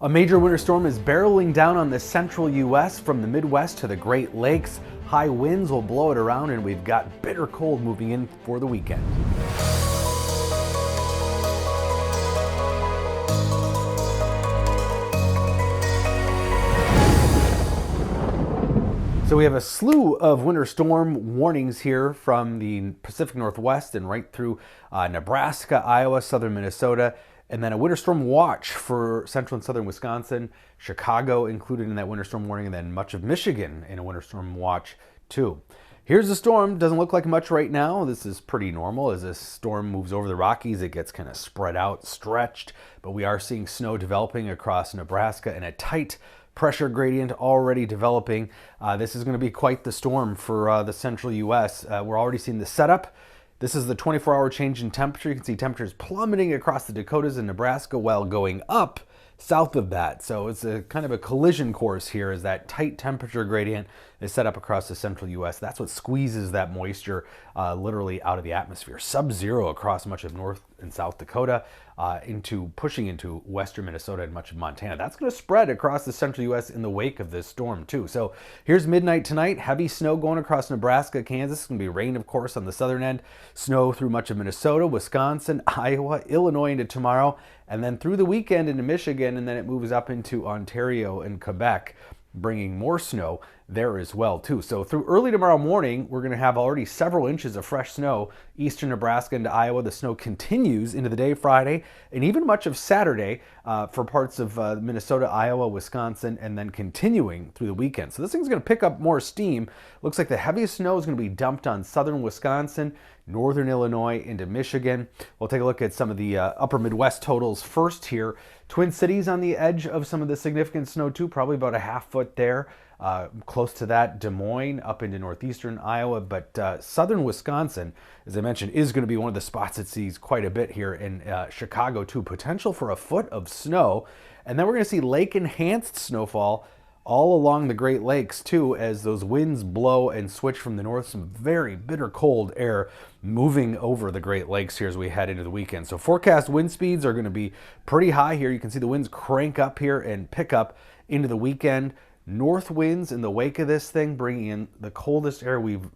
A major winter storm is barreling down on the central U.S. from the Midwest to the Great Lakes. High winds will blow it around, and we've got bitter cold moving in for the weekend. So we have a slew of winter storm warnings here from the Pacific Northwest and right through Nebraska, Iowa, southern Minnesota, and then a winter storm watch for central and southern Wisconsin, Chicago included in that winter storm warning, and then much of Michigan in a winter storm watch too. Here's the storm. Doesn't look like much right now. This is pretty normal. As this storm moves over the Rockies, it gets kind of spread out, stretched, but we are seeing snow developing across Nebraska and a tight pressure gradient already developing. This is going to be quite the storm for the central U.S. We're already seeing the setup. This is the 24-hour change in temperature. You can see temperatures plummeting across the Dakotas and Nebraska while going up south of that. So it's a kind of a collision course here as that tight temperature gradient is set up across the central U.S. That's what squeezes that moisture literally out of the atmosphere. Sub-zero across much of North and South Dakota, pushing into western Minnesota and much of Montana. That's going to spread across the central U.S. in the wake of this storm too. So here's midnight tonight. Heavy snow going across Nebraska, Kansas. It's going to be rain, of course, on the southern end. Snow through much of Minnesota, Wisconsin, Iowa, Illinois into tomorrow, and then through the weekend into Michigan, and then it moves up into Ontario and Quebec, bringing more snow there as well too. So through early tomorrow morning, we're going to have already several inches of fresh snow eastern Nebraska into Iowa. The snow continues into the day Friday and even much of Saturday for parts of Minnesota, Iowa, Wisconsin, and then continuing through the weekend. So this thing's going to pick up more steam. Looks like the heaviest snow is going to be dumped on southern Wisconsin, northern Illinois into Michigan. We'll take a look at some of the upper Midwest totals first here. Twin Cities on the edge of some of the significant snow too, probably about a half foot there. Close to that, Des Moines up into northeastern Iowa, but southern Wisconsin, as I mentioned, is going to be one of the spots that sees quite a bit here in Chicago too. Potential for a foot of snow, and then we're going to see lake-enhanced snowfall all along the Great Lakes too, as those winds blow and switch from the north. Some very bitter cold air moving over the Great Lakes here as we head into the weekend. So forecast wind speeds are going to be pretty high here. You can see the winds crank up here and pick up into the weekend. North winds in the wake of this thing, bringing in the coldest air we've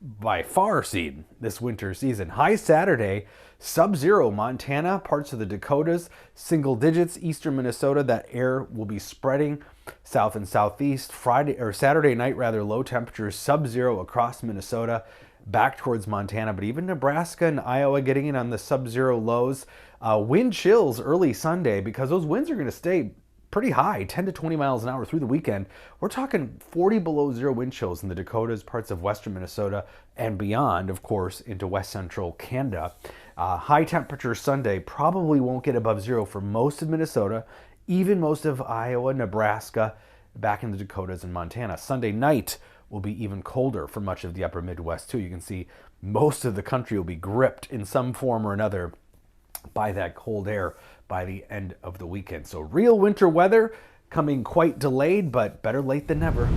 by far seen this winter season. High Saturday, sub-zero Montana, parts of the Dakotas, single digits, eastern Minnesota. That air will be spreading south and southeast. Saturday night, rather low temperatures, sub-zero across Minnesota, back towards Montana, but even Nebraska and Iowa getting in on the sub-zero lows. Wind chills early Sunday because those winds are going to stay pretty high, 10 to 20 miles an hour through the weekend. We're talking 40 below zero wind chills in the Dakotas, parts of western Minnesota, and beyond, of course, into west central Canada. High temperature Sunday probably won't get above zero for most of Minnesota, even most of Iowa, Nebraska, back in the Dakotas and Montana. Sunday night will be even colder for much of the upper Midwest too. You can see most of the country will be gripped in some form or another by that cold air by the end of the weekend. So real winter weather coming quite delayed, but better late than never.